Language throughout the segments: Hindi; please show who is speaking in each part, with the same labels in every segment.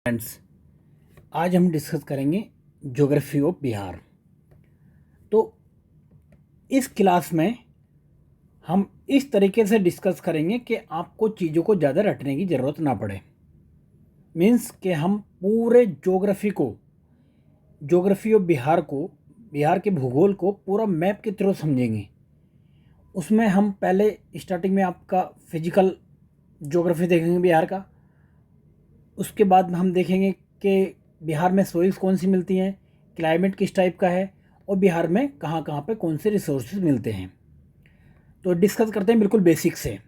Speaker 1: फ्रेंड्स, आज हम डिस्कस करेंगे ज्योग्राफी ऑफ बिहार। तो इस क्लास में हम इस तरीके से डिस्कस करेंगे कि आपको चीज़ों को ज़्यादा रटने की ज़रूरत ना पड़े। मीन्स कि हम पूरे ज्योग्राफी ऑफ बिहार को, बिहार के भूगोल को पूरा मैप के थ्रू समझेंगे। उसमें हम पहले स्टार्टिंग में आपका फिजिकल ज्योग्राफी देखेंगे बिहार का। उसके बाद हम देखेंगे कि बिहार में सोइल्स कौन सी मिलती हैं, क्लाइमेट किस टाइप का है और बिहार में कहाँ कहाँ पे कौन से रिसोर्सेज मिलते हैं। तो डिस्कस करते हैं बिल्कुल बेसिक से।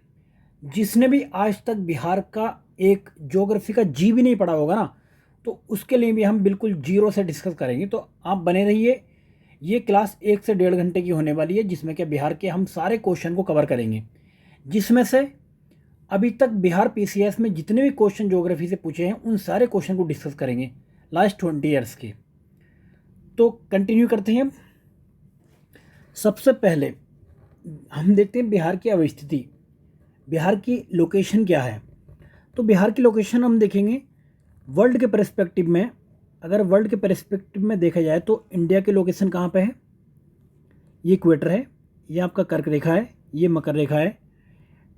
Speaker 1: जिसने भी आज तक बिहार का एक ज्योग्राफी का जी भी नहीं पढ़ा होगा ना, तो उसके लिए भी हम बिल्कुल जीरो से डिस्कस करेंगे। तो आप बने रहिए। ये क्लास 1 से 1.5 घंटे की होने वाली है, जिसमें कि बिहार के हम सारे क्वेश्चन को कवर करेंगे, जिसमें से अभी तक बिहार पीसीएस में जितने भी क्वेश्चन ज्योग्राफी से पूछे हैं उन सारे क्वेश्चन को डिस्कस करेंगे लास्ट 20 ईयर्स के। तो कंटिन्यू करते हैं। सबसे पहले हम देखते हैं बिहार की अवस्थिति, बिहार की लोकेशन क्या है। तो बिहार की लोकेशन हम देखेंगे वर्ल्ड के पर्सपेक्टिव में। अगर वर्ल्ड के पर्सपेक्टिव में देखा जाए तो इंडिया की लोकेशन कहाँ पे है? ये इक्वेटर है, ये आपका कर्क रेखा है, ये मकर रेखा है,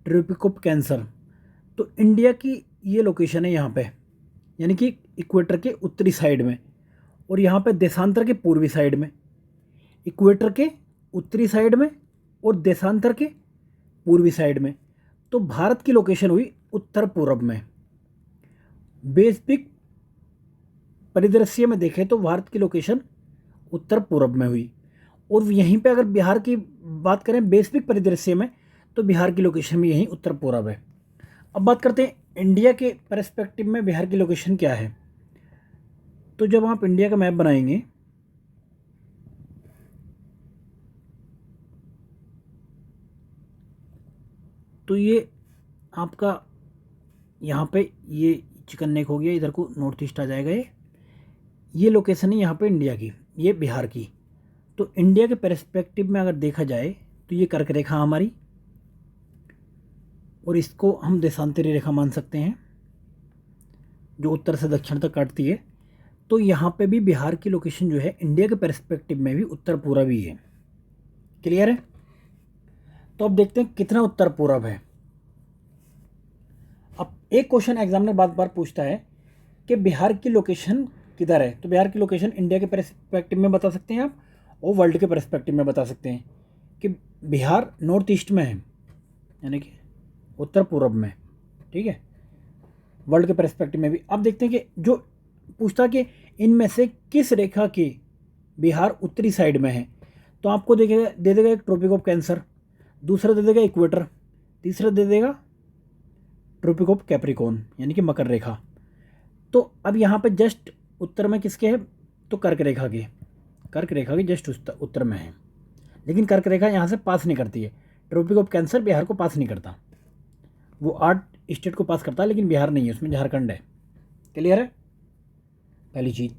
Speaker 1: ट्रॉपिक ऑफ कैंसर। तो इंडिया की ये लोकेशन है यहाँ पे, यानी कि इक्वेटर के उत्तरी साइड में, और यहाँ पे देशांतर के पूर्वी साइड में। इक्वेटर के उत्तरी साइड में और देशांतर के पूर्वी साइड में। तो भारत की लोकेशन हुई उत्तर पूर्व में। बेसिक परिदृश्य में देखें तो भारत की लोकेशन उत्तर पूर्व में हुई। और यहीं पे अगर बिहार की बात करें बेसिक परिदृश्य में, तो बिहार की लोकेशन भी यहीं उत्तर पूर्व है। अब बात करते हैं इंडिया के पर्सपेक्टिव में बिहार की लोकेशन क्या है। तो जब आप इंडिया का मैप बनाएंगे तो ये आपका यहाँ पे ये चिकन नेक हो गया, इधर को नॉर्थ ईस्ट आ जाएगा। ये लोकेशन है यहाँ पे इंडिया की, ये बिहार की। तो इंडिया के पर्सपेक्टिव में अगर देखा जाए तो ये कर्क रेखा हमारी, और इसको हम देशांतरी रेखा मान सकते हैं जो उत्तर से दक्षिण तक काटती है। तो यहाँ पे भी बिहार की लोकेशन जो है इंडिया के पर्सपेक्टिव में भी उत्तर पूर्व ही है। क्लियर है? तो अब देखते हैं कितना उत्तर पूर्व है। अब एक क्वेश्चन एग्जामिनर बार बार पूछता है कि बिहार की लोकेशन किधर है। तो बिहार की लोकेशन इंडिया के पर्सपेक्टिव में बता सकते हैं आप, और वर्ल्ड के पर्सपेक्टिव में बता सकते हैं कि बिहार नॉर्थ ईस्ट में है, यानी कि उत्तर पूर्व में। ठीक है, वर्ल्ड के पर्सपेक्टिव में भी। अब देखते हैं कि जो पूछता कि इनमें से किस रेखा की बिहार उत्तरी साइड में है, तो आपको देखेगा दे देगा एक ट्रॉपिक ऑफ कैंसर, दूसरा दे देगा इक्वेटर, तीसरा दे देगा ट्रॉपिक ऑफ कैप्रिकॉर्न यानी कि मकर रेखा। तो अब यहाँ पे जस्ट उत्तर में किसके है? तो कर्क रेखा के, कर्क रेखा के जस्ट उत्तर में है। लेकिन कर्क रेखा यहाँ से पास नहीं करती है। ट्रॉपिक ऑफ कैंसर बिहार को पास नहीं करता, वो 8 स्टेट को पास करता है, लेकिन बिहार नहीं है, उसमें झारखंड है। क्लियर है? पहली चीज़।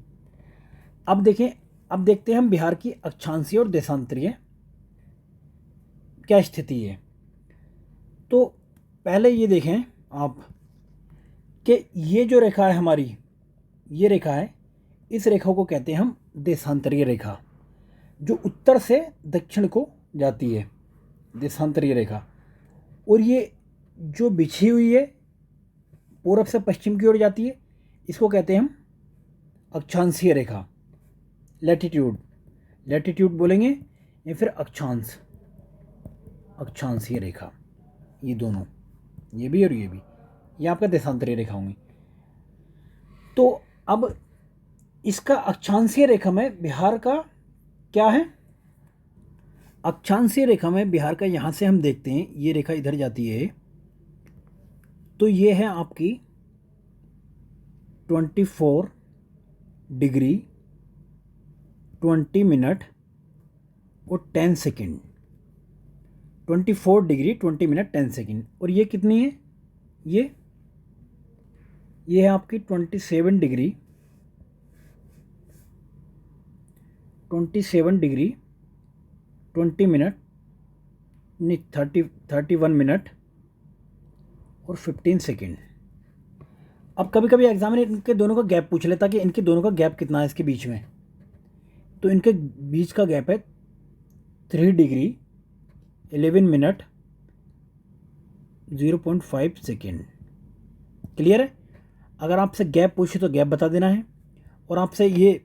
Speaker 1: अब देखें, अब देखते हैं हम बिहार की अक्षांशीय और देशांतरीय क्या स्थिति है। तो पहले ये देखें आप कि ये जो रेखा है हमारी, ये रेखा है, इस रेखा को कहते हैं हम देशांतरीय रेखा, जो उत्तर से दक्षिण को जाती है, देशांतरीय रेखा। और ये जो बिछी हुई है पूरब से पश्चिम की ओर जाती है, इसको कहते हैं हम अक्षांशीय रेखा, लैटिट्यूड, लैटिट्यूड बोलेंगे या फिर अक्षांश, अक्षांशीय रेखा। ये दोनों, ये भी और ये आपका देशांतरीय रेखा होंगी। तो अब इसका अक्षांशीय रेखा में बिहार का क्या है? अक्षांशीय रेखा में बिहार का यहाँ से हम देखते हैं, ये रेखा इधर जाती है, तो ये है आपकी 24 डिग्री 20 मिनट और 10 सेकेंड। 24 degree 20 minute 10 second. और ये कितनी है? ये है आपकी 27 डिग्री 20 मिनट नहीं 31 मिनट और 15 सेकेंड। अब कभी कभी एग्जामिनर इनके दोनों का गैप पूछ लेता कि इनके दोनों का गैप कितना है इसके बीच में। तो इनके बीच का गैप है 3 डिग्री 11 मिनट 0.5 सेकेंड। क्लियर है? अगर आपसे गैप पूछे तो गैप बता देना है। और आपसे ये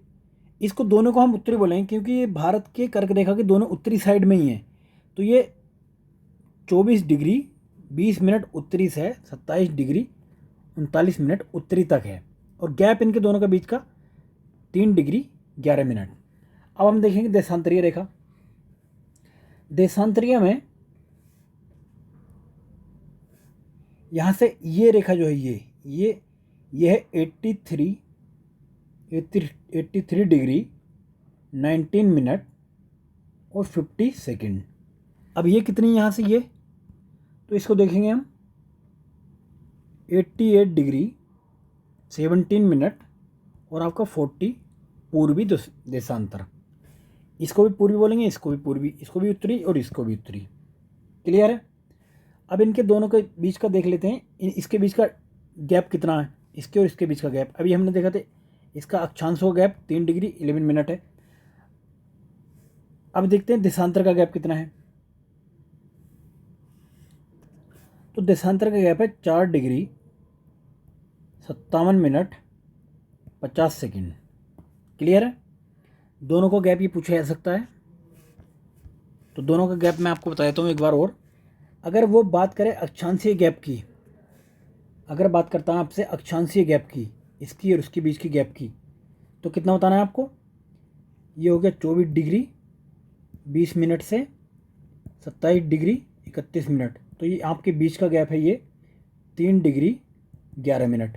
Speaker 1: इसको दोनों को हम उत्तरी बोलेंगे क्योंकि ये भारत के कर्क रेखा के दोनों उत्तरी साइड में ही हैं। तो ये 24 डिग्री 20 मिनट उत्तरी से 27 डिग्री 39 मिनट उत्तरी तक है। और गैप इनके दोनों के बीच का 3 डिग्री 11 मिनट। अब हम देखेंगे देशांतरीय रेखा। देशांतरीय में यहाँ से ये रेखा जो है ये है 83 डिग्री 19 मिनट और 50 सेकेंड। अब ये कितनी यहाँ से ये, तो इसको देखेंगे हम 88 डिग्री 17 मिनट और आपका 40 पूर्वी देशांतर। इसको भी पूर्वी बोलेंगे, इसको भी पूर्वी, इसको भी उत्तरी और इसको भी उत्तरी। क्लियर है? अब इनके दोनों के बीच का देख लेते हैं, इसके बीच का गैप कितना है, इसके और इसके बीच का गैप। अभी हमने देखा था इसका अक्षांश का गैप 3 डिग्री 11 मिनट है। अब देखते हैं देशांतर का गैप कितना है। तो देशांतर का गैप है 4 डिग्री 57 मिनट 50 सेकेंड। क्लियर है? दोनों को गैप ये पूछा जा सकता है। तो दोनों का गैप मैं आपको बता देता हूँ एक बार और। अगर वो बात करें अक्षांशीय गैप की, अगर बात करता हूँ आपसे अक्षांशीय गैप की, इसकी और उसके बीच की गैप की, तो कितना बताना है आपको। ये हो गया 24 डिग्री 20 मिनट से 27 डिग्री 31 मिनट। तो ये आपके बीच का गैप है ये 3 डिग्री 11 मिनट।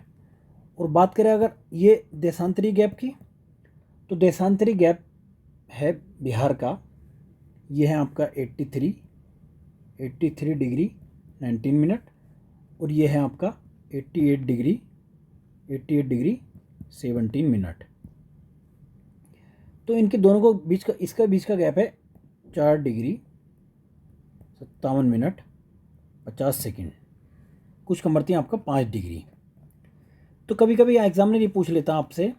Speaker 1: और बात करें अगर ये देशांतरी गैप की, तो देशांतरी गैप है बिहार का, ये है आपका 83 डिग्री 19 मिनट और ये है आपका 88 डिग्री 17 मिनट। तो इनके दोनों को बीच का, इसका बीच का गैप है 4 डिग्री 57 मिनट 50 सेकेंड। कुछ कम बढ़ती है आपका 5 डिग्री। तो कभी कभी एग्जामिनर ये पूछ लेता आपसे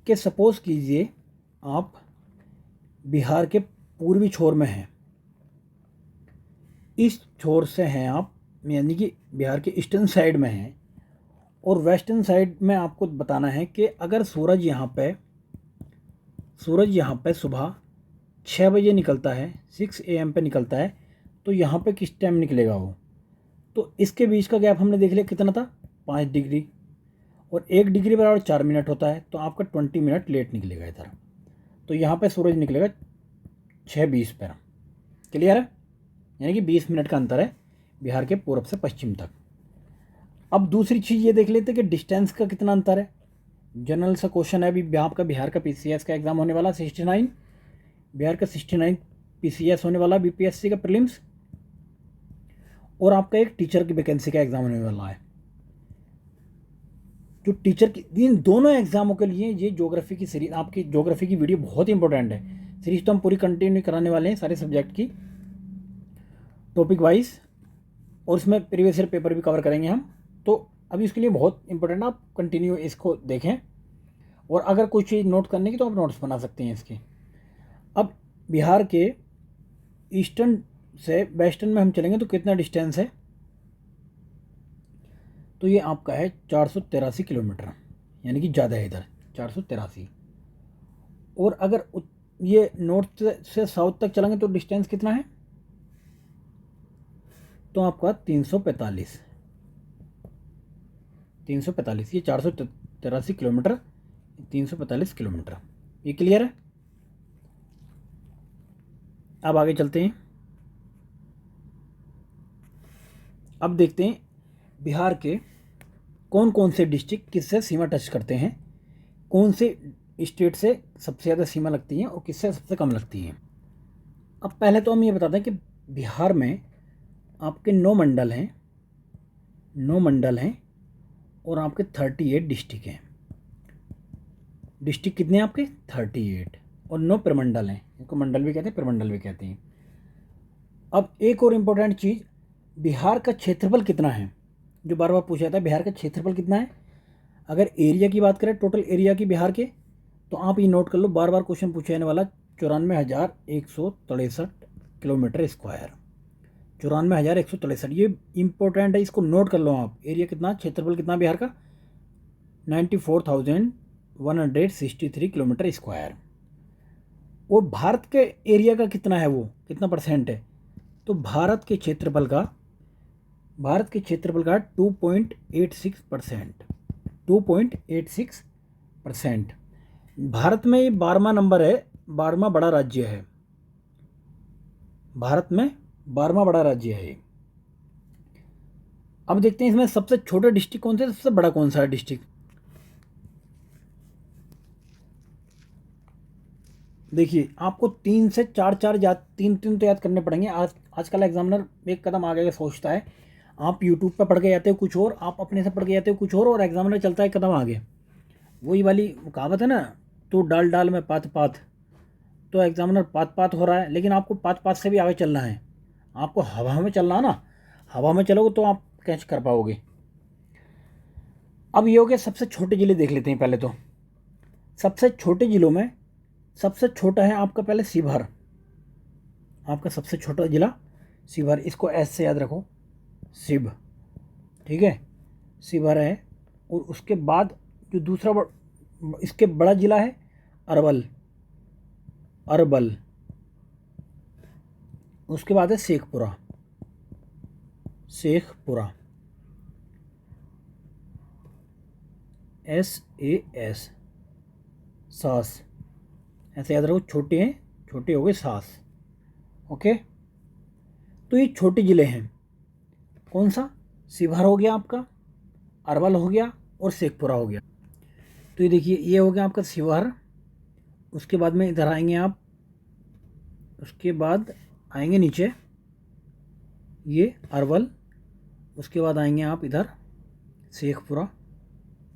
Speaker 1: कि सपोज़ कीजिए आप बिहार के पूर्वी छोर में हैं, इस छोर से हैं आप, यानी कि बिहार के ईस्टर्न साइड में हैं, और वेस्टर्न साइड में आपको बताना है कि अगर सूरज यहाँ पे सुबह 6 बजे निकलता है, 6 AM पे निकलता है, तो यहाँ पे किस टाइम निकलेगा वो। तो इसके बीच का गैप हमने देख लिया कितना था, 5 डिग्री, और 1 डिग्री बराबर 4 मिनट होता है, तो आपका 20 मिनट लेट निकलेगा इधर। तो यहाँ पे सूरज निकलेगा 6:20 पर। क्लियर है? यानी कि 20 मिनट का अंतर है बिहार के पूर्व से पश्चिम तक। अब दूसरी चीज़ ये देख लेते हैं कि डिस्टेंस का कितना अंतर है। जनरल सा क्वेश्चन है, अभी आपका बिहार का PCS का एग्ज़ाम होने वाला 69, बिहार का 69 PCS होने वाला BPSC का प्रीलिम्स, और आपका एक टीचर की वैकेंसी का एग्ज़ाम होने वाला है। जो टीचर की, इन दोनों एग्जामों के लिए ये ज्योग्राफी की सीरीज, आपकी ज्योग्राफी की वीडियो बहुत इंपॉर्टेंट है। सीरीज तो हम पूरी कंटिन्यू कराने वाले हैं सारे सब्जेक्ट की टॉपिक वाइज, और इसमें प्रीवियस ईयर पेपर भी कवर करेंगे हम। तो अभी उसके लिए बहुत इंपॉर्टेंट, आप कंटिन्यू इसको देखें, और अगर कोई चीज़ नोट करने की तो आप नोट्स बना सकते हैं इसके। अब बिहार के ईस्टर्न से वेस्टर्न में हम चलेंगे तो कितना डिस्टेंस है, तो ये आपका है 483 किलोमीटर, यानी कि ज़्यादा है इधर 483। और अगर ये नॉर्थ से साउथ तक चलेंगे तो डिस्टेंस कितना है, तो आपका 345, ये 483 किलोमीटर, 345 किलोमीटर। ये क्लियर है? अब आगे चलते हैं। अब देखते हैं बिहार के कौन कौन से डिस्ट्रिक्ट किससे सीमा टच करते हैं, कौन से स्टेट से सबसे ज़्यादा सीमा लगती है और किससे सबसे कम लगती है। अब पहले तो हम ये बताते हैं कि बिहार में आपके 9 मंडल हैं और आपके 38 डिस्ट्रिक्ट हैं। डिस्ट्रिक्ट कितने हैं आपके? 38, और 9 प्रमंडल हैं। इनको मंडल भी कहते हैं, प्रमंडल भी कहते हैं। अब एक और इम्पोर्टेंट चीज़, बिहार का क्षेत्रफल कितना है, जो बार बार पूछा जाता है, बिहार का क्षेत्रफल कितना है। अगर एरिया की बात करें, टोटल एरिया की बिहार के, तो आप ये नोट कर लो, बार बार क्वेश्चन पूछा जाने वाला 94,163 किलोमीटर स्क्वायर। 94,163, ये इंपॉर्टेंट है, इसको नोट कर लो आप। एरिया कितना, क्षेत्रफल कितना बिहार का, 94,163 किलोमीटर स्क्वायर। वो भारत के एरिया का कितना है, वो कितना परसेंट है, तो भारत के क्षेत्रफल का 2.86%। 2.86%। भारत में ये 12वां नंबर है, 12वां बड़ा राज्य है। भारत में 12वां बड़ा राज्य है। अब देखते हैं इसमें सबसे छोटा डिस्ट्रिक्ट कौन सा है, सबसे बड़ा कौन सा है डिस्ट्रिक्ट। देखिए, आपको 3 से 4 याद, 3 तो याद करने पड़ेंगे। आजकल एग्जामिनर एक कदम आगे सोचता है। आप यूट्यूब पर पढ़ के जाते हो कुछ और, आप अपने से पढ़ के जाते हो कुछ और एग्जामिनर चलता है कदम आगे। वही वाली कहावत है ना, तो डाल डाल में पात पात। तो एग्जामिनर पात पात हो रहा है, लेकिन आपको पात पात से भी आगे चलना है। आपको हवा में चलना है ना, हवा में चलोगे तो आप कैच कर पाओगे। अब ये हो गया, सबसे छोटे ज़िले देख लेते हैं पहले। तो सबसे छोटे ज़िलों में सबसे छोटा है आपका पहले शिवहर। आपका सबसे छोटा ज़िला शिवहर, इसको एस से याद रखो, शिव, ठीक है, शिवहर है। और उसके बाद जो दूसरा इसके बड़ा ज़िला है अरवल। अरवल, उसके बाद है शेखपुरा। शेखपुरा, SAS, सास, ऐसे याद रखो, छोटे हैं, छोटे हो गए सास। ओके, तो ये छोटे ज़िले हैं। कौन सा, शिवहर हो गया आपका, अरवल हो गया और शेखपुरा हो गया। तो ये देखिए, ये हो गया आपका शिवहर। उसके बाद में इधर आएंगे आप, उसके बाद आएंगे नीचे ये अरवल, उसके बाद आएंगे आप इधर शेखपुरा,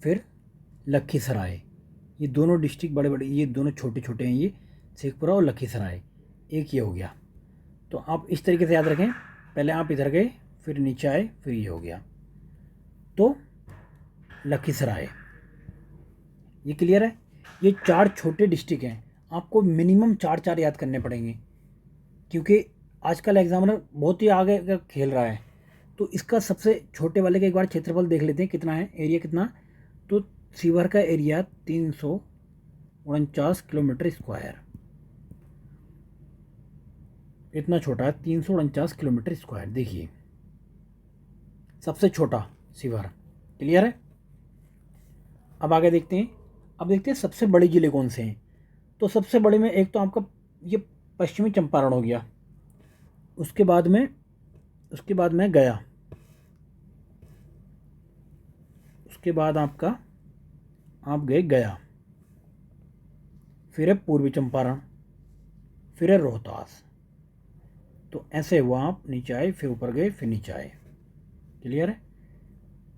Speaker 1: फिर लखीसराय। ये दोनों डिस्ट्रिक्ट बड़े बड़े, ये दोनों छोटे छोटे हैं, ये शेखपुरा और लखीसराय। एक ये हो गया। तो आप इस तरीके से याद रखें, पहले आप इधर गए, फिर नीचे आए, फिर ये हो गया, तो लखीसराय। ये क्लियर है। ये 4 छोटे डिस्ट्रिक्ट हैं, आपको मिनिमम 4 याद करने पड़ेंगे, क्योंकि आजकल एग्जामिनर बहुत ही आगे का खेल रहा है। तो इसका सबसे छोटे वाले का एक बार क्षेत्रफल देख लेते हैं कितना है, एरिया कितना। तो शिवहर का एरिया 349 किलोमीटर स्क्वायर, इतना छोटा है, 349 किलोमीटर स्क्वायर। देखिए, सबसे छोटा शिवहर। क्लियर है। अब आगे देखते हैं। अब देखते हैं सबसे बड़े ज़िले कौन से हैं। तो सबसे बड़े में एक तो आपका ये पश्चिमी चंपारण हो गया, उसके बाद में गया, उसके बाद आपका आप गए गया, फिर है पूर्वी चंपारण, फिर है रोहतास। तो ऐसे हुआ, आप नीचे आए, फिर ऊपर गए, फिर नीचे आए। क्लियर है।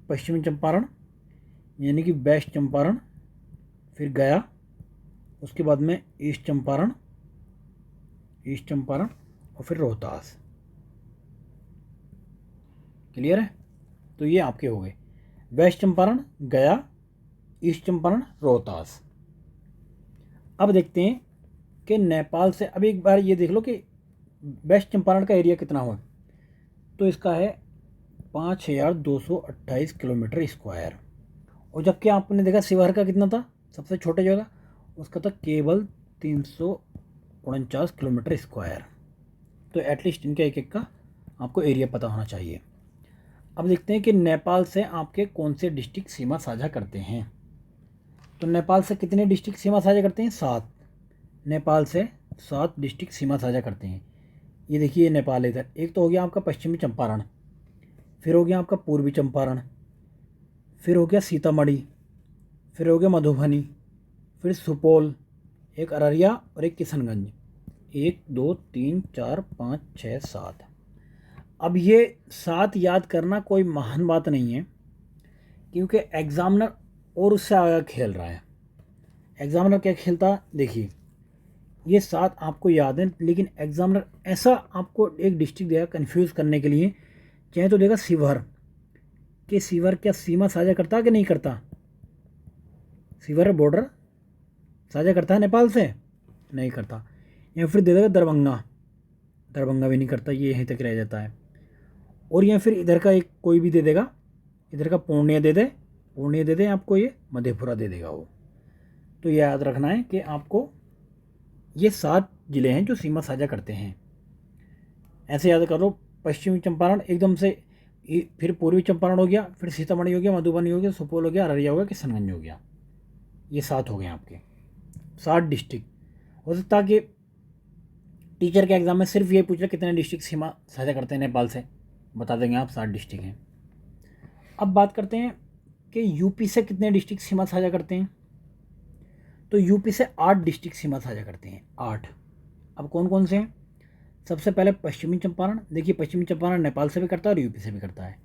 Speaker 1: पश्चिमी चंपारण यानी कि वेस्ट चंपारण, फिर गया, उसके बाद में ईस्ट चंपारण और फिर रोहतास। क्लियर है। तो ये आपके हो गए वेस्ट चंपारण, गया, ईस्ट चंपारण, रोहतास। अब देखते हैं कि नेपाल से, अब एक बार ये देख लो कि वेस्ट चंपारण का एरिया कितना हुआ। तो इसका है 5,228 किलोमीटर स्क्वायर। और जबकि आपने देखा शिवहर का कितना था, सबसे छोटे जगह, उसका था केवल 349 किलोमीटर स्क्वायर। तो एटलीस्ट इनका एक एक का आपको एरिया पता होना चाहिए। अब देखते हैं कि नेपाल से आपके कौन से डिस्ट्रिक्ट सीमा साझा करते हैं। तो नेपाल से कितने डिस्ट्रिक्ट सीमा साझा करते हैं, 7। नेपाल से 7 डिस्ट्रिक्ट सीमा साझा करते हैं। ये देखिए, ये नेपाल इधर, एक तो हो गया आपका पश्चिमी चंपारण, फिर हो गया आपका पूर्वी चंपारण, फिर हो गया सीतामढ़ी, फिर हो गया मधुबनी, फिर सुपौल, एक अररिया और एक किशनगंज। 1 2 3 4 5 6 7। अब ये 7 याद करना कोई महान बात नहीं है, क्योंकि एग्ज़ामिनर और उससे आगे खेल रहा है। एग्ज़ामिनर क्या खेलता, देखिए, ये 7 आपको याद है, लेकिन एग्ज़ामिनर ऐसा आपको एक डिस्ट्रिक्ट देगा कन्फ्यूज़ करने के लिए। चाहे तो देगा शिवहर, कि सीवर क्या सीमा साझा करता कि नहीं करता? सीवर बॉर्डर साझा करता है नेपाल से? नहीं करता। या फिर दे देगा दरभंगा, दरभंगा भी नहीं करता, ये यहीं तक रह जाता है। और या फिर इधर का एक कोई भी दे देगा, इधर का पूर्णिया दे दे, पूर्णिया दे दे आपको, ये मधेपुरा दे देगा वो। तो ये याद रखना है कि आपको ये 7 ज़िले हैं जो सीमा साझा करते हैं। ऐसे याद करो, पश्चिमी चंपारण एकदम से, फिर पूर्वी चंपारण हो गया, फिर सीतामढ़ी हो गया, मधुबनी हो गया, सुपौल हो गया, अररिया हो गया, किशनगंज हो गया। ये 7 हो गए आपके, 7 डिस्ट्रिक्ट। हो सकता है कि टीचर के एग्ज़ाम में सिर्फ ये पूछ ले कितने डिस्ट्रिक्ट सीमा साझा करते हैं नेपाल से, बता देंगे आप 7 डिस्ट्रिक्ट हैं। अब बात करते हैं कि यूपी से कितने डिस्ट्रिक्ट सीमा साझा करते हैं। तो यूपी से 8 डिस्ट्रिक्ट सीमा साझा करते हैं, 8। अब कौन कौन से हैं? सबसे पहले पश्चिमी चंपारण, देखिए पश्चिमी चंपारण नेपाल से भी करता है और यूपी से भी करता है।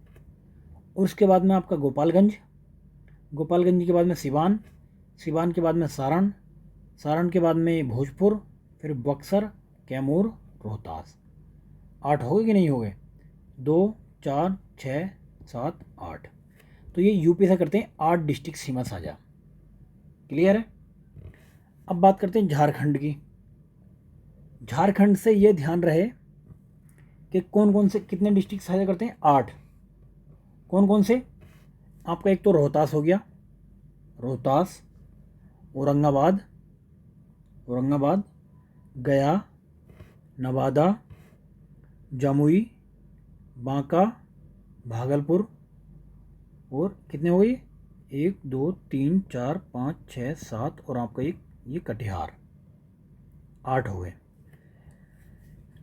Speaker 1: और उसके बाद में आपका गोपालगंज, गोपालगंज के बाद में सिवान, सिवान के बाद में सारण, सारण के बाद में भोजपुर, फिर बक्सर, कैमूर, रोहतास। 8 हो गए कि नहीं हो गए? 2, 4, 6, 7, 8। तो ये यूपी से करते हैं 8 डिस्ट्रिक्ट सीमा साझा। क्लियर है? अब बात करते हैं झारखंड की। झारखंड से ये ध्यान रहे कि कौन कौन से कितने डिस्ट्रिक्ट साझा करते हैं, 8। कौन कौन से? आपका एक तो रोहतास हो गया, रोहतास, औरंगाबाद, औरंगाबाद, गया, नवादा, जमुई, बांका, भागलपुर। और कितने हो गए? 1, 2, 3, 4, 5, 6, 7 और आपका एक ये कटिहार, 8 हो गए।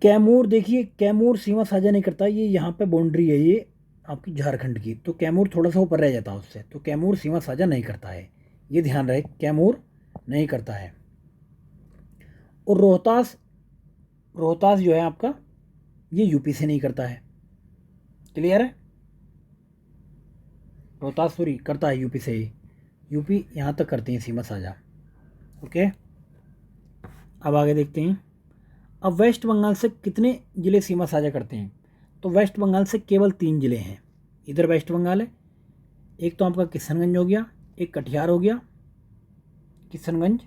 Speaker 1: कैमूर, देखिए कैमूर सीमा साझा नहीं करता, ये यहाँ पे बाउंड्री है ये आपकी झारखंड की, तो कैमूर थोड़ा सा ऊपर रह जाता है उससे, तो कैमूर सीमा साझा नहीं करता है, ये ध्यान रहे, कैमूर नहीं करता है। और रोहतास, रोहतास जो है आपका ये यूपी से नहीं करता है। क्लियर है? रोहतास सॉरी करता है यूपी से ही, यूपी यहाँ तक करती है सीमा साझा। ओके, अब आगे देखते हैं। अब वेस्ट बंगाल से कितने ज़िले सीमा साझा करते हैं? तो वेस्ट बंगाल से केवल 3 ज़िले हैं। इधर वेस्ट बंगाल है, एक तो आपका किशनगंज हो गया, एक कटिहार हो गया, किशनगंज,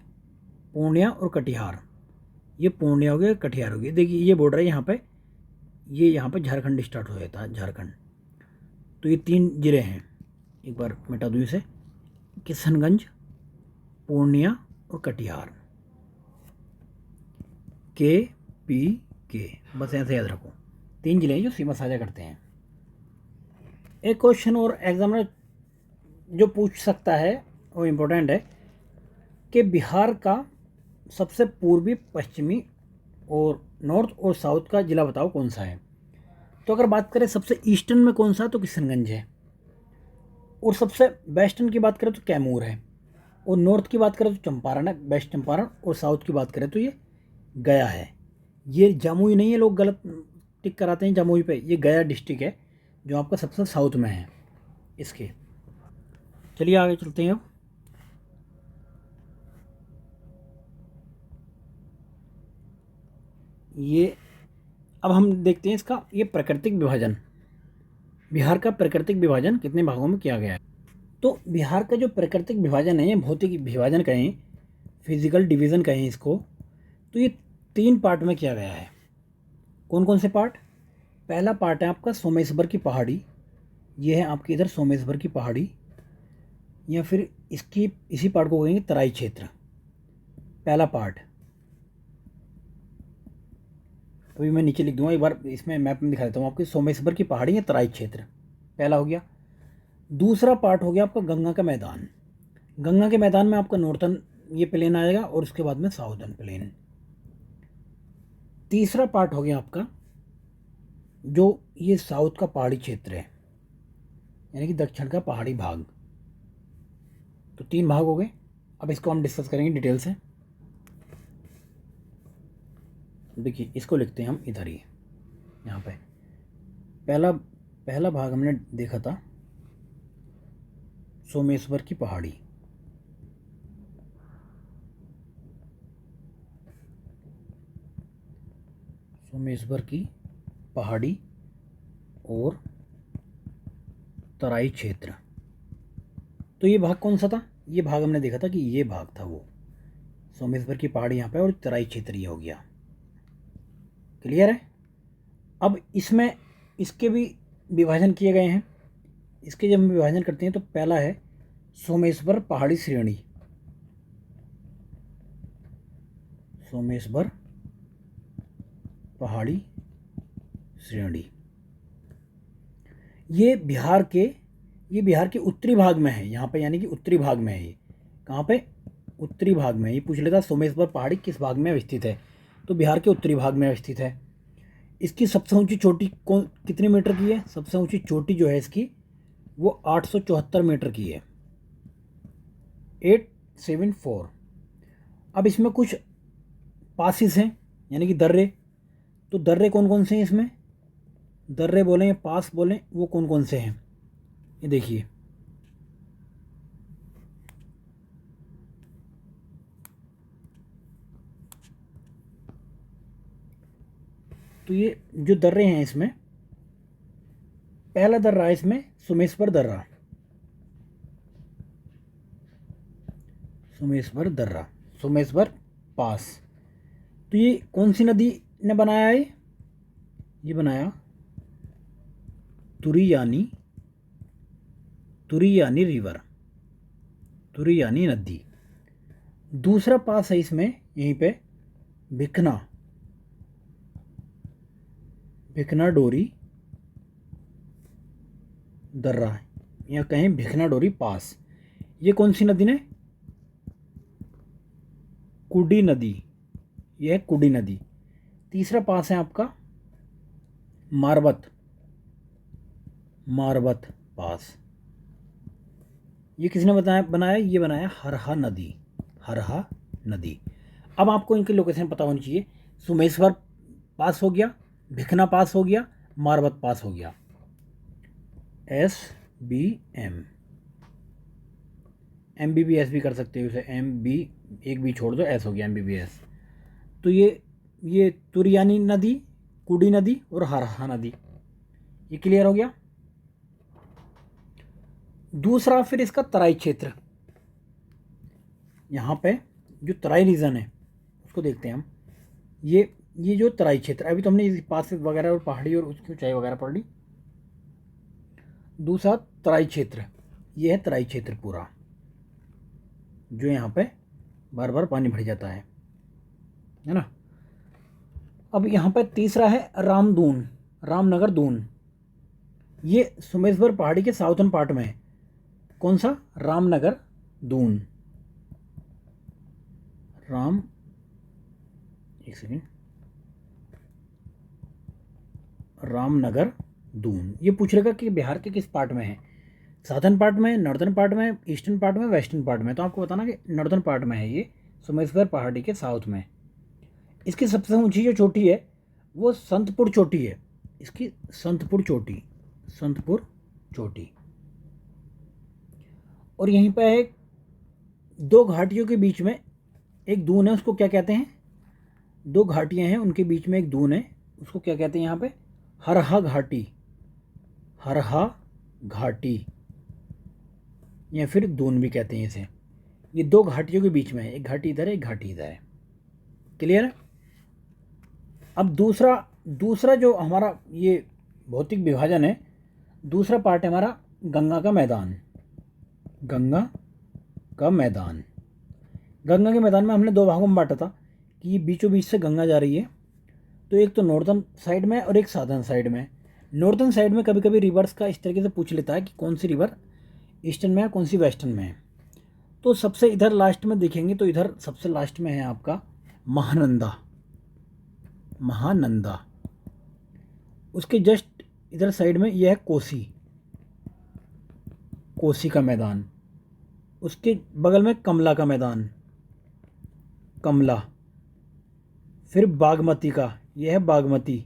Speaker 1: पूर्णिया और कटिहार। ये पूर्णिया हो गया, कटिहार हो गया। देखिए ये बॉर्डर है यहाँ पे, ये यहाँ पे झारखंड स्टार्ट हो जाता है, झारखंड। तो ये 3 ज़िले हैं, एक बार मिटा दूँ इसे, किशनगंज, पूर्णिया और कटिहार, के पी के, बस ऐसे याद रखो, 3 ज़िले हैं जो सीमा साझा करते हैं। एक क्वेश्चन और एग्जामिनर जो पूछ सकता है वो इम्पोर्टेंट है कि बिहार का सबसे पूर्वी, पश्चिमी और नॉर्थ और साउथ का ज़िला बताओ कौन सा है। तो अगर बात करें सबसे ईस्टर्न में कौन सा, तो किशनगंज है। और सबसे वेस्टर्न की बात करें तो कैमूर है। और नॉर्थ की बात करें तो चंपारण है, वेस्ट चंपारण। और साउथ की बात करें तो ये गया है। ये जमुई नहीं है, लोग गलत टिक कराते हैं जमुई पे, ये गया डिस्ट्रिक्ट है जो आपका सबसे साउथ में है इसके। चलिए आगे चलते हैं। ये अब हम देखते हैं इसका ये प्राकृतिक विभाजन, बिहार का प्राकृतिक विभाजन कितने भागों में किया गया है। तो बिहार का जो प्राकृतिक विभाजन है, ये भौतिक विभाजन कहें, फिजिकल डिवीज़न कहें इसको, तो ये 3 पार्ट में किया गया है। कौन कौन से पार्ट? पहला पार्ट है आपका सोमेश्वर की पहाड़ी, ये है आपके इधर सोमेश्वर की पहाड़ी, या फिर इसकी इसी पार्ट को कहेंगे तराई क्षेत्र, पहला पार्ट। अभी मैं नीचे लिख दूंगा, एक बार इसमें मैप में दिखा देता हूँ आपकी, सोमेश्वर की पहाड़ी या तराई क्षेत्र पहला हो गया। दूसरा पार्ट हो गया आपका गंगा का मैदान, गंगा के मैदान में आपका नॉर्थन ये प्लेन आएगा और उसके बाद में साउदर्न प्लेन। तीसरा पार्ट हो गया आपका जो ये साउथ का पहाड़ी क्षेत्र है, यानी कि दक्षिण का पहाड़ी भाग। तो 3 भाग हो गए। अब इसको हम डिस्कस करेंगे डिटेल से। देखिए इसको लिखते हैं हम इधर ही, यहाँ पे पहला पहला भाग हमने देखा था सोमेश्वर की पहाड़ी, सोमेश्वर की पहाड़ी और तराई क्षेत्र। तो ये भाग कौन सा था? ये भाग हमने देखा था कि ये भाग था वो सोमेश्वर की पहाड़ी यहाँ पे, और तराई क्षेत्र ये हो गया। क्लियर है? अब इसमें इसके भी विभाजन किए गए हैं। इसके जब हम विभाजन करते हैं तो पहला है सोमेश्वर पहाड़ी श्रेणी। सोमेश्वर पहाड़ी श्रेणी ये बिहार के उत्तरी भाग में है यहाँ पे, यानी कि उत्तरी भाग में है ये। कहाँ पे? उत्तरी भाग में। ये पूछ लेता सोमेश्वर पहाड़ी किस भाग में स्थित है, तो बिहार के उत्तरी भाग में स्थित है। इसकी सबसे ऊंची चोटी कितने मीटर की है? सबसे ऊंची चोटी जो है इसकी वो 874 मीटर की है, 874। अब इसमें कुछ पासिस हैं, यानी कि दर्रे। तो दर्रे कौन कौन से हैं इसमें? दर्रे बोलें या पास बोलें, वो कौन कौन से हैं ये देखिए। तो ये जो दर्रे हैं इसमें, पहला दर्रा है इसमें सोमेश्वर दर्रा। सोमेश्वर दर्रा, सोमेश्वर पास। तो ये कौन सी नदी ने बनाया है? ये बनाया तुरियानी रिवर, तुरियानी नदी। दूसरा पास है इसमें यहीं पे भिखना डोरी दर्रा, या कहें भिखना डोरी पास। ये कौन सी नदी ने? कुडी नदी, यह है कुडी नदी। तीसरा पास है आपका मारबत पास। ये किसने बनाया? ये बनाया हरहा नदी। अब आपको इनकी लोकेशन पता होनी चाहिए। सोमेश्वर पास हो गया, भिखना पास हो गया, मारबत पास हो गया। SBM, MBBS भी कर सकते हो उसे, MB एक भी छोड़ दो, S हो गया MBBS। तो ये तुरियानी नदी, कुडी नदी और हरहा नदी, ये क्लियर हो गया। दूसरा फिर इसका तराई क्षेत्र। यहाँ पे जो तराई रीजन है उसको देखते हैं हम। ये जो तराई क्षेत्र, अभी तो हमने पास वगैरह और पहाड़ी और उसकी ऊंचाई वगैरह पढ़ ली। दूसरा तराई क्षेत्र, ये है तराई क्षेत्र पूरा, जो यहाँ पे बार बार पानी भर जाता है ना। अब यहाँ पे तीसरा है रामनगर दून। ये सोमेश्वर पहाड़ी के साउथर्न पार्ट में है। कौन सा? रामनगर दून। रामनगर दून। ये पूछ रहेगा कि बिहार के किस पार्ट में है, साउथर्न पार्ट में, नॉर्दर्न पार्ट में, ईस्टर्न पार्ट में, वेस्टर्न पार्ट में। तो आपको बताना कि नॉर्दर्न पार्ट में है ये, सोमेश्वर पहाड़ी के साउथ में। इसकी सबसे ऊंची जो चोटी है वो संतपुर चोटी है। इसकी संतपुर चोटी। और यहीं पर है दो घाटियों के बीच में एक दून है, उसको क्या कहते हैं? दो घाटियां हैं उनके बीच में एक दून है, उसको क्या कहते हैं यहाँ पे? हरहा घाटी, या फिर दून भी कहते हैं इसे। ये दो घाटियों के बीच में है, एक घाटी इधर है, एक घाटी इधर है। क्लियर है? अब दूसरा जो हमारा ये भौतिक विभाजन है, दूसरा पार्ट है हमारा गंगा के मैदान में हमने दो भागों में बांटा था कि ये बीचों बीच से गंगा जा रही है। तो एक तो नॉर्दर्न साइड में और एक साउदर्न साइड में। नॉर्दर्न साइड में कभी कभी रिवर्स का इस तरीके से पूछ लेता है कि कौन सी रिवर ईस्टर्न में है, कौन सी वेस्टर्न में है। तो सबसे इधर लास्ट में देखेंगे तो इधर सबसे लास्ट में है आपका महानंदा। उसके जस्ट इधर साइड में यह है कोसी का मैदान। उसके बगल में कमला का मैदान, फिर बागमती का, यह है बागमती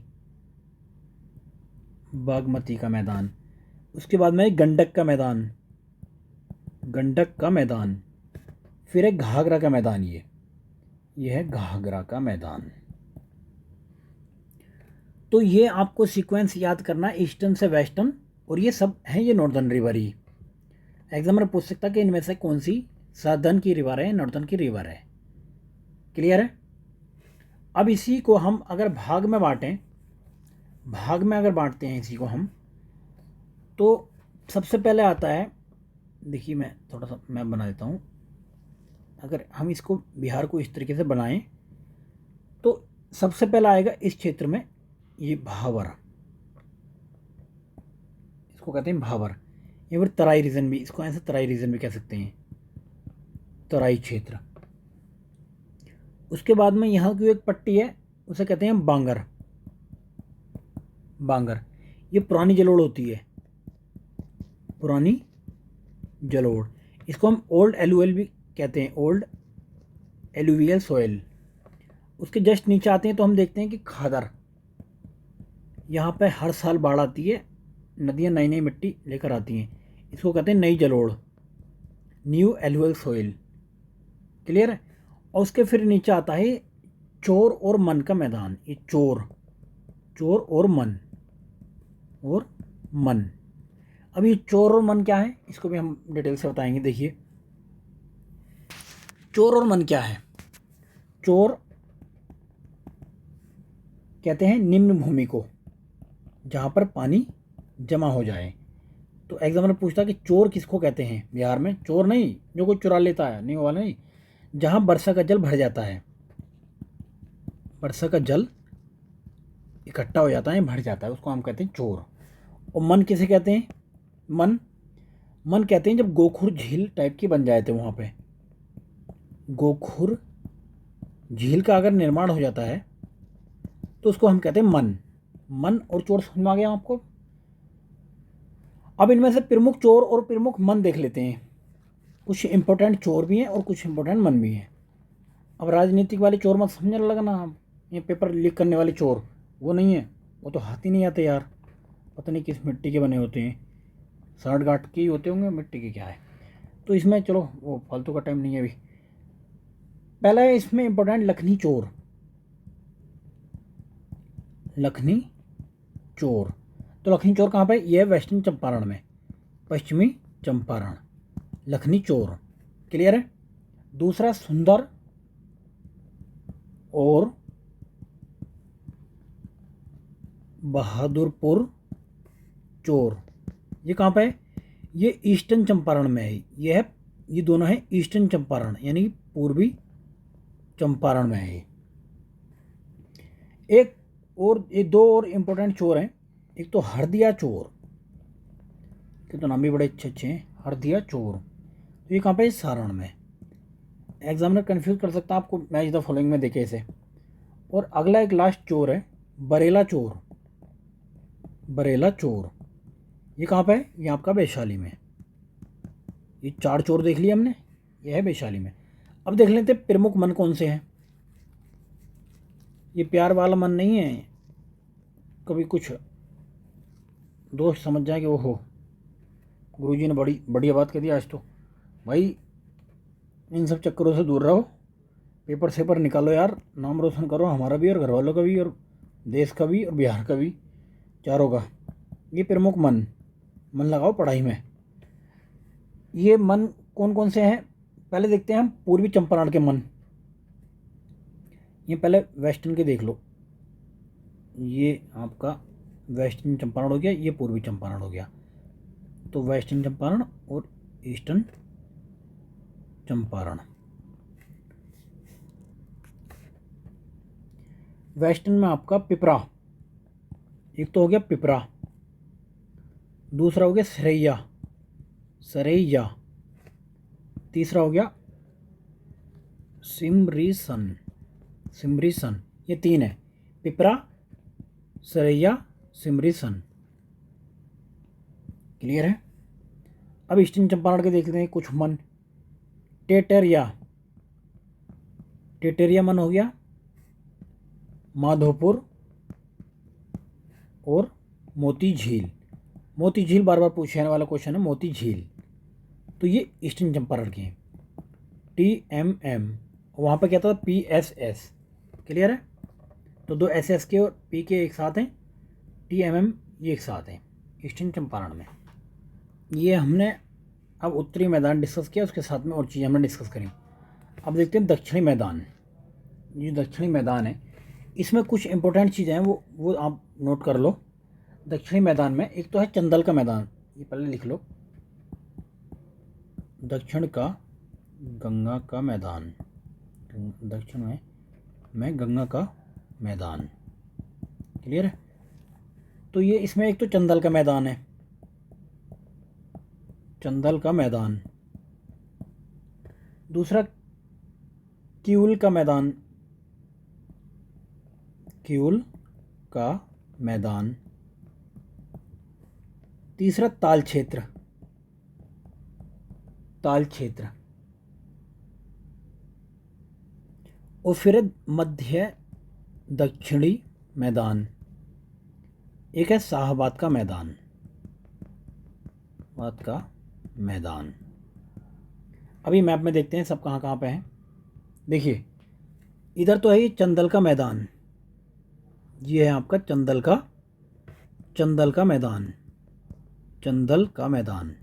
Speaker 1: का मैदान। उसके बाद में गंडक का मैदान, फिर है घाघरा का मैदान। ये है घाघरा का मैदान। तो ये आपको सीक्वेंस याद करना है, ईस्टर्न से वेस्टर्न और ये सब हैं ये नॉर्दर्न रिवर ही। एग्जामिनर पूछ सकता कि इनमें से कौन सी सदर्न की रिवर है, नॉर्दर्न की रिवर है। क्लियर है। अब इसी को हम अगर भाग में बांटें, भाग में अगर बांटते हैं इसी को हम, तो सबसे पहले आता है, देखिए मैं थोड़ा सा मैप बना देता हूँ। अगर हम इसको बिहार को इस तरीके से बनाएं तो सबसे पहला आएगा इस क्षेत्र में ये भावर, इसको कहते हैं भावर, या फिर तराई रीजन भी, इसको ऐसे तराई रीजन भी कह सकते हैं, तराई क्षेत्र। उसके बाद में यहाँ की एक पट्टी है उसे कहते हैं बांगर। बांगर ये पुरानी जलोढ़ होती है, पुरानी जलोढ़। इसको हम ओल्ड एलुवियल भी कहते हैं, ओल्ड एलुवियल सॉइल। उसके जस्ट नीचे आते हैं तो हम देखते हैं कि खादर, यहाँ पे हर साल बाढ़ आती है, नदियाँ नई नई मिट्टी लेकर आती हैं, इसको कहते हैं नई जलोढ़, न्यू एलुवियल सॉइल। क्लियर है। और उसके फिर नीचे आता है चोर और मन का मैदान। ये चोर, चोर और मन, और मन। अब ये चोर और मन क्या है इसको भी हम डिटेल से बताएंगे। देखिए चोर और मन क्या है। चोर कहते हैं निम्न भूमि को, जहाँ पर पानी जमा हो जाए। तो एग्जामिनर पूछता कि चोर किसको कहते हैं बिहार में। चोर नहीं जो कोई चुरा लेता है, नहीं वो वाला नहीं, जहाँ वर्षा का जल भर जाता है, वर्षा का जल इकट्ठा हो जाता है, भर जाता है, उसको हम कहते हैं चोर। और मन किसे कहते हैं। मन, मन कहते हैं जब गोखुर झील टाइप की बन जाए थे, वहाँ पे गोखुर झील का अगर निर्माण हो जाता है तो उसको हम कहते हैं मन। मन और चोर समझ में आ गया आपको। अब इनमें से प्रमुख चोर और प्रमुख मन देख लेते हैं। कुछ इंपॉर्टेंट चोर भी हैं और कुछ इंपॉर्टेंट मन भी हैं। अब राजनीतिक वाले चोर मत समझने लगना आप, ये पेपर लीक करने वाले चोर वो नहीं है, वो तो हाथ ही नहीं आते यार, पता नहीं किस मिट्टी के बने होते हैं, साठ गांठ के ही होते होंगे, मिट्टी के क्या है। तो इसमें चलो वो फालतू का टाइम नहीं है अभी। पहला है इसमें इंपॉर्टेंट लखनी चोर। लखनी चोर, तो लखनी चोर कहाँ पे, ये है वेस्टर्न चंपारण में, पश्चिमी चंपारण, लखनी चोर। क्लियर है। दूसरा सुंदर और बहादुरपुर चोर, ये कहाँ पे है, ये ईस्टर्न चंपारण में है। ये है, ये दोनों है ईस्टर्न चंपारण यानी पूर्वी चंपारण में है। एक और, ये दो और इम्पोर्टेंट चोर हैं। एक तो हरदिया चोर, के तो नाम भी बड़े अच्छे अच्छे हैं, हरदिया चोर। तो ये कहाँ पे है, सारण में। एग्जामिनर कंफ्यूज कर सकता है आपको, मैच द फॉलोइंग में देखे इसे। और अगला एक लास्ट चोर है बरेला चोर। बरेला चोर ये कहाँ पे है, ये आपका वैशाली में। ये चार चोर देख लिए हमने, ये है वैशाली में। अब देख लेते हैं प्रमुख मन कौन से हैं। ये प्यार वाला मन नहीं है, कभी कुछ दोस्त समझ जाए कि वो हो गुरुजी ने बड़ी बढ़िया बात कह दी आज। तो भाई इन सब चक्करों से दूर रहो, पेपर सेपर निकालो यार, नाम रोशन करो हमारा भी और घर वालों का भी और देश का भी और बिहार का भी, चारों का। ये प्रमुख मन, मन लगाओ पढ़ाई में। ये मन कौन कौन से हैं, पहले देखते हैं हम पूर्वी चंपारण के मन। ये पहले वेस्टर्न के देख लो, ये आपका वेस्टर्न चंपारण हो गया, ये पूर्वी चंपारण हो गया। तो वेस्टर्न चंपारण और ईस्टर्न चंपारण। वेस्टर्न में आपका पिपरा, एक तो हो गया पिपरा, दूसरा हो गया सरैया, सरैया, तीसरा हो गया सिमरीसन, सिमरीसन। ये तीन है, पिपरा, सरैया, सिमरीसन। क्लियर है। अब ईस्टर्न चंपारण के देखते हैं कुछ मन। टेटरिया, टेटरिया मन हो गया, माधोपुर और मोती झील। मोती झील बार बार पूछे जाने वाला क्वेश्चन है, मोती झील। तो ये ईस्टर्न चंपारण के हैं। TMM, वहाँ पे क्या था, PSS। क्लियर है। तो दो SS के और P के एक साथ हैं, TMM ये एक साथ हैं। ईस्टर्न चंपारण में। ये हमने अब उत्तरी मैदान डिस्कस किया, उसके साथ में और चीज़ें हमने डिस्कस करी। अब देखते हैं दक्षिणी मैदान। ये दक्षिणी मैदान है, इसमें कुछ इंपॉर्टेंट चीज़ें हैं, वो आप नोट कर लो। दक्षिणी मैदान में एक तो है चंदल का मैदान, ये पहले लिख लो, दक्षिण का गंगा का मैदान, दक्षिण में गंगा का मैदान। क्लियर है? तो ये इसमें एक तो चंदल का मैदान है, चंदल का मैदान। दूसरा किउल का मैदान, किउल का मैदान। तीसरा ताल क्षेत्र, ताल क्षेत्र। और फिर मध्य दक्षिणी मैदान, एक है शाहबाद का मैदान, बात का मैदान। अभी मैप में देखते हैं सब कहाँ कहाँ पे हैं। देखिए इधर तो है ये चंदल का मैदान, ये है आपका चंदल का मैदान, चंदल का मैदान।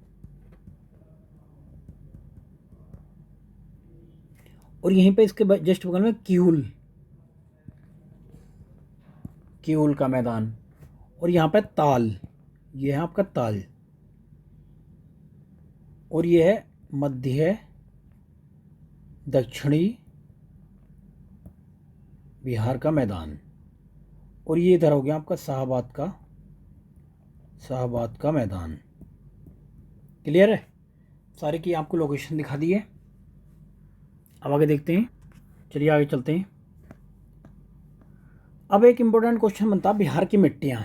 Speaker 1: और यहीं पे इसके जस्ट बगल में किउल का मैदान। और यहाँ पे ताल, ये है आपका ताल। और ये है मध्य दक्षिणी बिहार का मैदान। और ये इधर हो गया आपका शाहबाद का मैदान। क्लियर है? सारे की आपको लोकेशन दिखा दी है। अब आगे देखते हैं, चलिए आगे चलते हैं। अब एक इम्पोर्टेंट क्वेश्चन बनता है बिहार की मिट्टियाँ।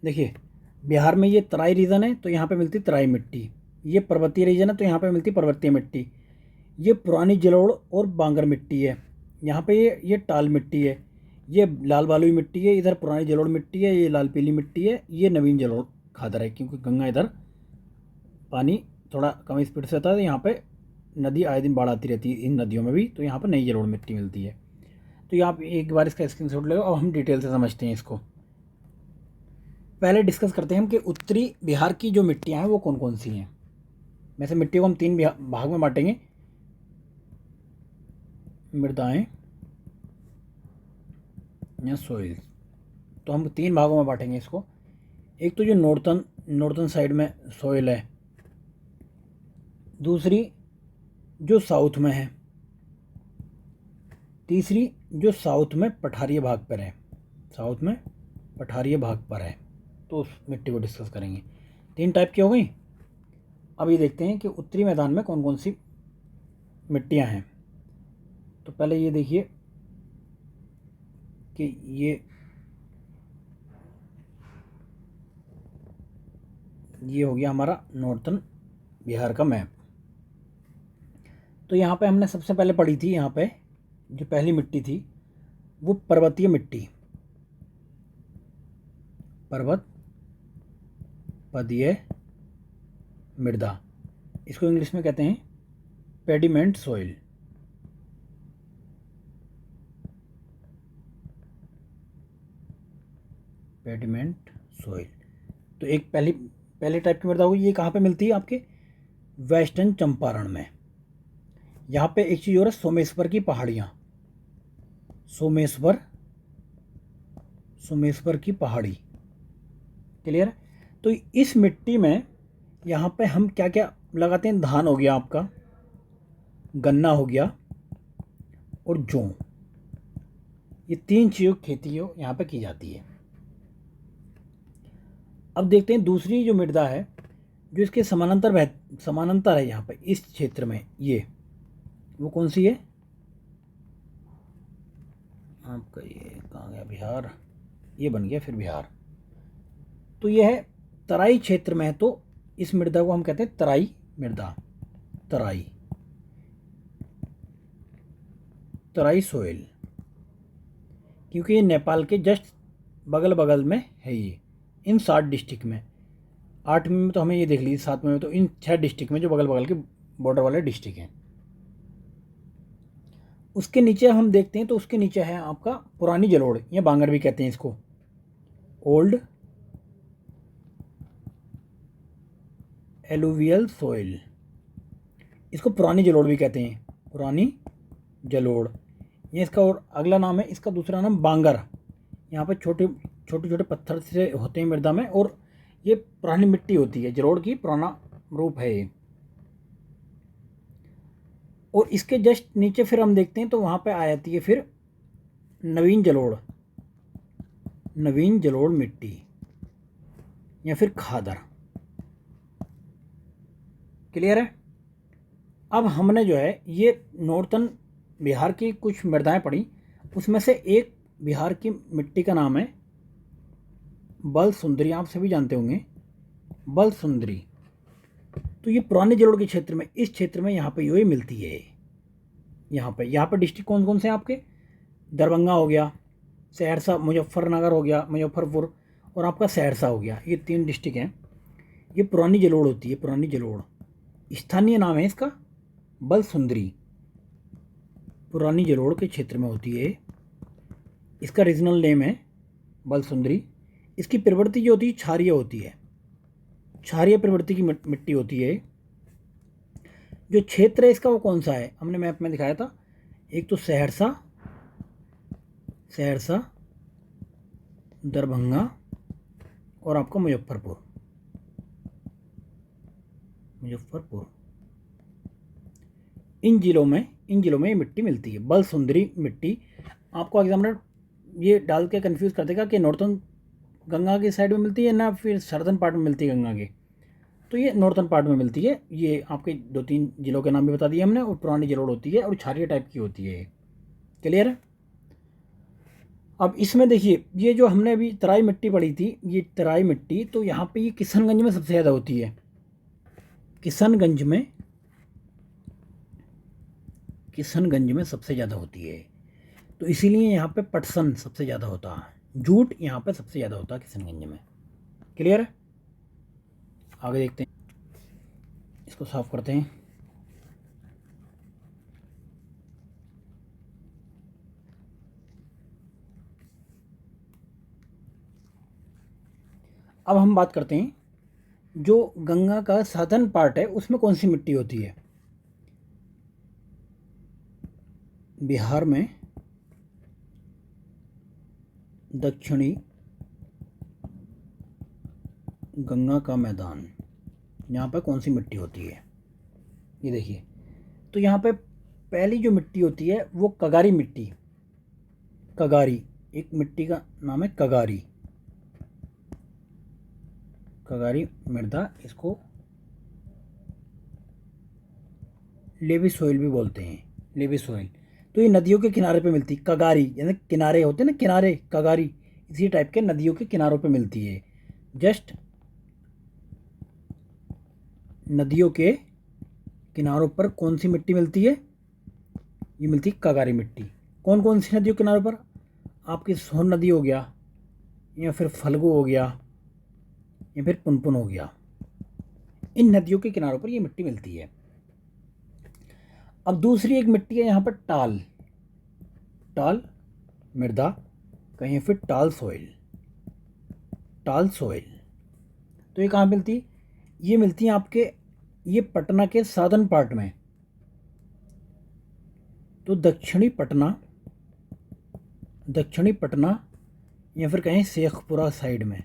Speaker 1: देखिए बिहार में ये तराई रीजन है तो यहाँ पे मिलती तराई मिट्टी, ये पर्वतीय रीजन है तो यहाँ पे मिलती पर्वतीय मिट्टी, ये पुरानी जलोढ़ और बांगर मिट्टी है, यहाँ पे ये टाल मिट्टी है, ये लाल बालुई मिट्टी है, इधर पुरानी जलोढ़ मिट्टी है, ये लाल पीली मिट्टी है, ये नवीन जलोढ़ खादर है। क्योंकि गंगा इधर पानी थोड़ा कम स्पीड से आता है, यहाँ पे नदी आए दिन बाढ़ आती रहती है इन नदियों में भी, तो यहाँ पर नई जलोढ़ मिट्टी मिलती है। तो ये आप एक बार इसका स्क्रीनशॉट ले लो। अब हम डिटेल से समझते हैं इसको। पहले डिस्कस करते हैं हम कि उत्तरी बिहार की जो मिट्टियाँ हैं वो कौन कौन सी हैं। वैसे मिट्टियों को हम 3 भाग में बांटेंगे, मृदाएं या सोइल। तो हम 3 भागों में बांटेंगे इसको। एक तो जो नॉर्थन साइड में सोइल है, दूसरी जो साउथ में है, तीसरी जो साउथ में पठारीय भाग पर है, साउथ में पठारीय भाग पर है। तो उस मिट्टी को डिस्कस करेंगे। 3 टाइप की हो गई। अब ये देखते हैं कि उत्तरी मैदान में कौन कौन सी मिट्टियाँ हैं। तो पहले ये देखिए कि ये हो गया हमारा नॉर्थन बिहार का मैप। तो यहाँ पे हमने सबसे पहले पढ़ी थी, यहाँ पे जो पहली मिट्टी थी वो पर्वतीय मिट्टी, पर्वतपदीय मृदा, इसको इंग्लिश में कहते हैं पेडिमेंट सॉइल। Pediment soil. तो एक पहले टाइप की मृदा होगी। ये कहाँ पे मिलती है? आपके वेस्टर्न चंपारण में। यहाँ पे एक चीज़ और है, सोमेश्वर की पहाड़ियाँ, सोमेश्वर की पहाड़ी। क्लियर है? तो इस मिट्टी में यहाँ पे हम क्या क्या लगाते हैं? धान हो गया आपका, गन्ना हो गया और जौ। ये 3 चीज़ों की खेती यहाँ पे की जाती है। अब देखते हैं दूसरी जो मृदा है जो इसके समानांतर है यहाँ पे इस क्षेत्र में, ये वो कौन सी है? आपका ये कहाँ गया? बिहार। ये बन गया फिर बिहार। तो ये है तराई क्षेत्र में है, तो इस मृदा को हम कहते हैं तराई मृदा, तराई सोइल। क्योंकि ये नेपाल के जस्ट बगल में है, ये इन 7 डिस्ट्रिक्ट में। 8 में तो हमें ये देख लीजिए, 7 में तो इन 6 डिस्ट्रिक्ट में जो बगल के बॉर्डर वाले डिस्ट्रिक्ट हैं। उसके नीचे हम देखते हैं तो उसके नीचे है आपका पुरानी जलोढ़ या बांगर भी कहते हैं इसको, ओल्ड एलुवियल सॉइल, इसको पुरानी जलोढ़ भी कहते हैं, पुरानी जलोढ़। ये इसका और अगला नाम है, इसका दूसरा नाम बांगर। यहाँ पर छोटे छोटे पत्थर से होते हैं मृदा में, और ये पुरानी मिट्टी होती है, जलोढ़ की पुराना रूप है ये। और इसके जस्ट नीचे फिर हम देखते हैं तो वहाँ पे आ जाती है फिर नवीन जलोढ़, नवीन जलोढ़ मिट्टी या फिर खादर। क्लियर है। अब हमने जो है ये नॉर्थन बिहार की कुछ मृदाएं पढ़ी, उसमें से एक बिहार की मिट्टी का नाम है बलसुंदरी। आप सभी जानते होंगे बलसुंदरी। तो ये पुराने जलोढ़ के क्षेत्र में, इस क्षेत्र में यहाँ पे ये मिलती है। यहाँ पे डिस्ट्रिक्ट कौन कौन से हैं आपके? दरभंगा हो गया, सहरसा, मुजफ्फरनगर हो गया, मुजफ्फरपुर, और आपका सहरसा हो गया। ये 3 डिस्ट्रिक्ट हैं। ये पुरानी जलोढ़ होती है, पुरानी जलोढ़। स्थानीय नाम है इसका बलसुंदरी, पुरानी जलोढ़ के क्षेत्र में होती है। इसका रीजनल नेम है बलसुंदरी। इसकी प्रवृत्ति जो होती है क्षारीय होती है, क्षारीय प्रवृत्ति की मिट्टी होती है। जो क्षेत्र है इसका वो कौन सा है, हमने मैप में दिखाया था। एक तो सहरसा, दरभंगा और आपका मुजफ्फरपुर। इन जिलों में ये मिट्टी मिलती है, बलसुंदरी मिट्टी। आपको एग्जामिनर ये डाल के कंफ्यूज कर देगा कि नॉर्थन गंगा की साइड में मिलती है ना फिर सदर्न पार्ट में मिलती है गंगा के। तो ये नॉर्थन पार्ट में मिलती है। ये आपके 2-3 जिलों के नाम भी बता दिए हमने, और पुरानी जलोढ़ होती है और क्षारीय टाइप की होती है। क्लियर है। अब इसमें देखिए, ये जो हमने अभी तराई मिट्टी पढ़ी थी, ये तराई मिट्टी तो यहाँ पे ये किशनगंज में सबसे ज़्यादा होती है। किशनगंज में सबसे ज़्यादा होती है। तो इसीलिए यहाँ पे पटसन सबसे ज़्यादा होता है, जूट यहाँ पे सबसे ज़्यादा होता है किशनगंज में। क्लियर है। आगे देखते हैं, इसको साफ करते हैं। अब हम बात करते हैं जो गंगा का साधन पार्ट है उसमें कौन सी मिट्टी होती है। बिहार में दक्षिणी गंगा का मैदान, यहाँ पर कौन सी मिट्टी होती है, ये देखिए। तो यहाँ पे पहली जो मिट्टी होती है वो कगारी मिट्टी, कगारी, एक मिट्टी का नाम है कगारी, कगारी मृदा। इसको लेवी सॉइल भी बोलते हैं, लेवी सॉइल। तो ये नदियों के किनारे पे मिलती, कगारी यानी किनारे होते हैं ना, किनारे, कगारी इसी टाइप के नदियों के किनारों पे मिलती है। जस्ट नदियों के किनारों पर कौन सी मिट्टी मिलती है, ये मिलती है कगारी मिट्टी। कौन कौन सी नदियों के किनारों पर? आपकी सोन नदी हो गया, या फिर फल्गु हो गया, या फिर पुनपुन हो गया। इन नदियों के किनारों पर ये मिट्टी मिलती है। अब दूसरी एक मिट्टी है यहाँ पर टाल, टाल मृदा, कहीं फिर टाल सॉइल, टाल सॉइल। तो ये कहाँ मिलती है? ये मिलती है आपके, ये पटना के साधन पार्ट में। तो दक्षिणी पटना या फिर कहीं शेखपुरा साइड में,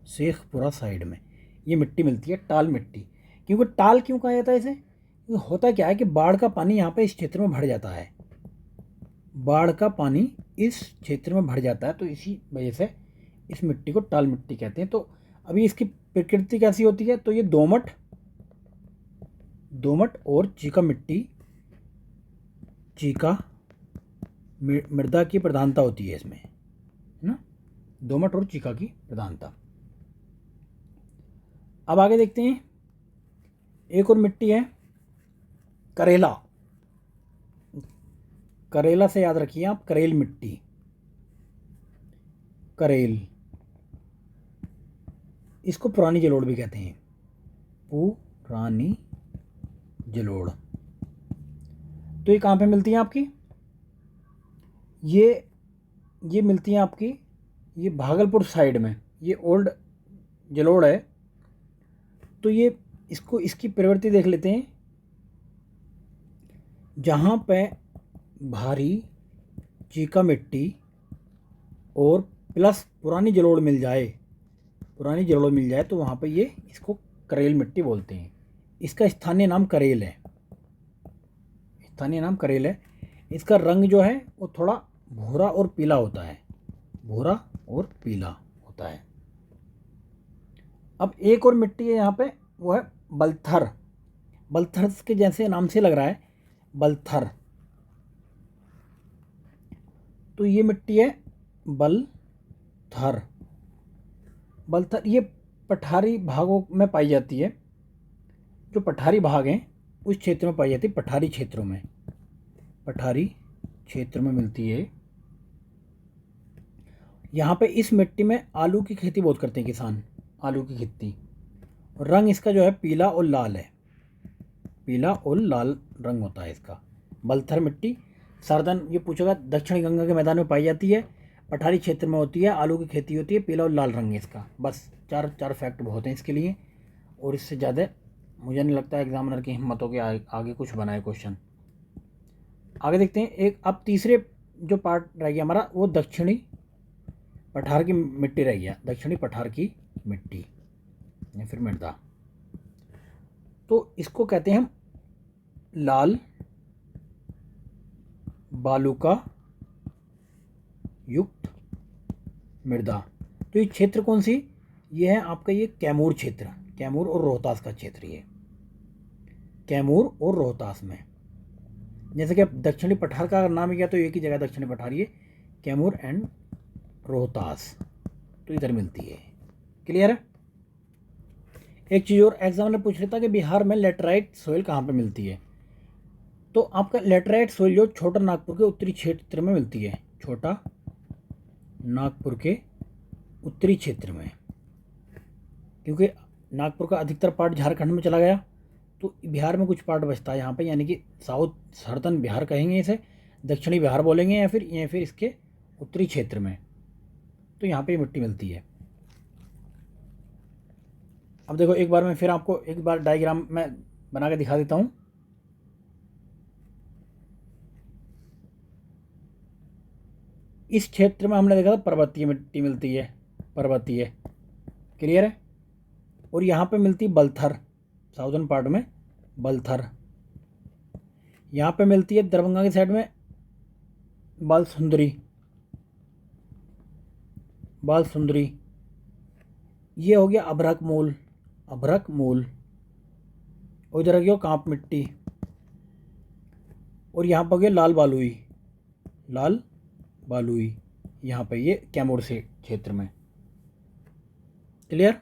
Speaker 1: शेखपुरा साइड में ये मिट्टी मिलती है, टाल मिट्टी। क्योंकि टाल क्यों कहा जाता है इसे? होता क्या है कि बाढ़ का पानी यहाँ पे इस क्षेत्र में भर जाता है, बाढ़ का पानी इस क्षेत्र में भर जाता है, तो इसी वजह से इस मिट्टी को टाल मिट्टी कहते हैं। तो अभी इसकी प्रकृति कैसी होती है? तो ये दोमट और चीका मिट्टी, चीका मृदा की प्रधानता होती है इसमें, है ना, दोमट और चीका की प्रधानता। अब आगे देखते हैं, एक और मिट्टी है करेला, करेला से याद रखिए आप, करेल मिट्टी, करेल, इसको पुरानी जलोढ़ भी कहते हैं, पुरानी जलोढ़। तो ये कहाँ पे मिलती है आपकी? ये मिलती है आपकी, ये भागलपुर साइड में, ये ओल्ड जलोढ़ है। तो ये इसको इसकी प्रवृत्ति देख लेते हैं। जहाँ पे भारी चीका मिट्टी और प्लस पुरानी जलोढ़ मिल जाए, पुरानी जलोढ़ मिल जाए तो वहाँ पे ये इसको करेल मिट्टी बोलते हैं। इसका स्थानीय नाम करेल है, स्थानीय नाम करेल है। इसका रंग जो है वो थोड़ा भूरा और पीला होता है, भूरा और पीला होता है। अब एक और मिट्टी है यहाँ पे, वो है बलथर। बलथर के जैसे नाम से लग रहा है, बलथर। तो ये मिट्टी है बलथर। बलथर ये पठारी भागों में पाई जाती है। जो पठारी भाग हैं उस क्षेत्र में पाई जाती है, पठारी क्षेत्रों में, पठारी क्षेत्र में मिलती है। यहाँ पे इस मिट्टी में आलू की खेती बहुत करते हैं किसान, आलू की खेती। रंग इसका जो है पीला और लाल है, पीला और लाल रंग होता है इसका। बलथर मिट्टी सर्दन, ये पूछेगा, दक्षिणी गंगा के मैदान में पाई जाती है, पठारी क्षेत्र में होती है, आलू की खेती होती है, पीला और लाल रंग है इसका। बस चार फैक्ट बहुत हैं इसके लिए, और इससे ज़्यादा मुझे नहीं लगता एग्जामिनर की हिम्मत हो के आगे कुछ बनाए क्वेश्चन। आगे देखते हैं। एक अब तीसरे जो पार्ट रह गया हमारा, वो दक्षिणी पठार की मिट्टी रह गया, दक्षिणी पठार की मिट्टी या फिर मृदा। तो इसको कहते हैं हम लाल बालुका युक्त मृदा। तो ये क्षेत्र कौन सी, ये है आपका ये कैमूर क्षेत्र, कैमूर और रोहतास का क्षेत्र। ये कैमूर और रोहतास में, जैसे कि अब दक्षिणी पठार का नाम ही क्या, तो एक ही जगह दक्षिणी पठार, ये कैमूर एंड रोहतास, तो इधर मिलती है। क्लियर है। एक चीज़ और एग्जाम में पूछ लेता कि बिहार में लेटराइट सोइल कहाँ पे मिलती है। तो आपका लेटराइट सोइल जो छोटा नागपुर के उत्तरी क्षेत्र में मिलती है, छोटा नागपुर के उत्तरी क्षेत्र में, क्योंकि नागपुर का अधिकतर पार्ट झारखंड में चला गया, तो बिहार में कुछ पार्ट बचता है यहाँ पे, यानी कि साउथ सर्दन बिहार कहेंगे इसे, दक्षिणी बिहार बोलेंगे, या फिर इसके उत्तरी क्षेत्र में, तो यहाँ पे मिट्टी मिलती है। अब देखो एक बार मैं फिर आपको एक बार डायग्राम में बना के दिखा देता हूँ। इस क्षेत्र में हमने देखा था पर्वतीय मिट्टी मिलती है, पर्वतीय। क्लियर है। और यहाँ पे मिलती है बलथर, साउदर्न पार्ट में बलथर। यहाँ पे मिलती है दरभंगा की साइड में बालसुंदरी, बालसुंदरी। ये हो गया अभ्रक मूल, अभ्रक मूल। और इधर आ गया कांप मिट्टी, और यहाँ पर हो गया लाल बालुई, लाल बालुई यहाँ पे, ये कैमूर से क्षेत्र में। क्लियर।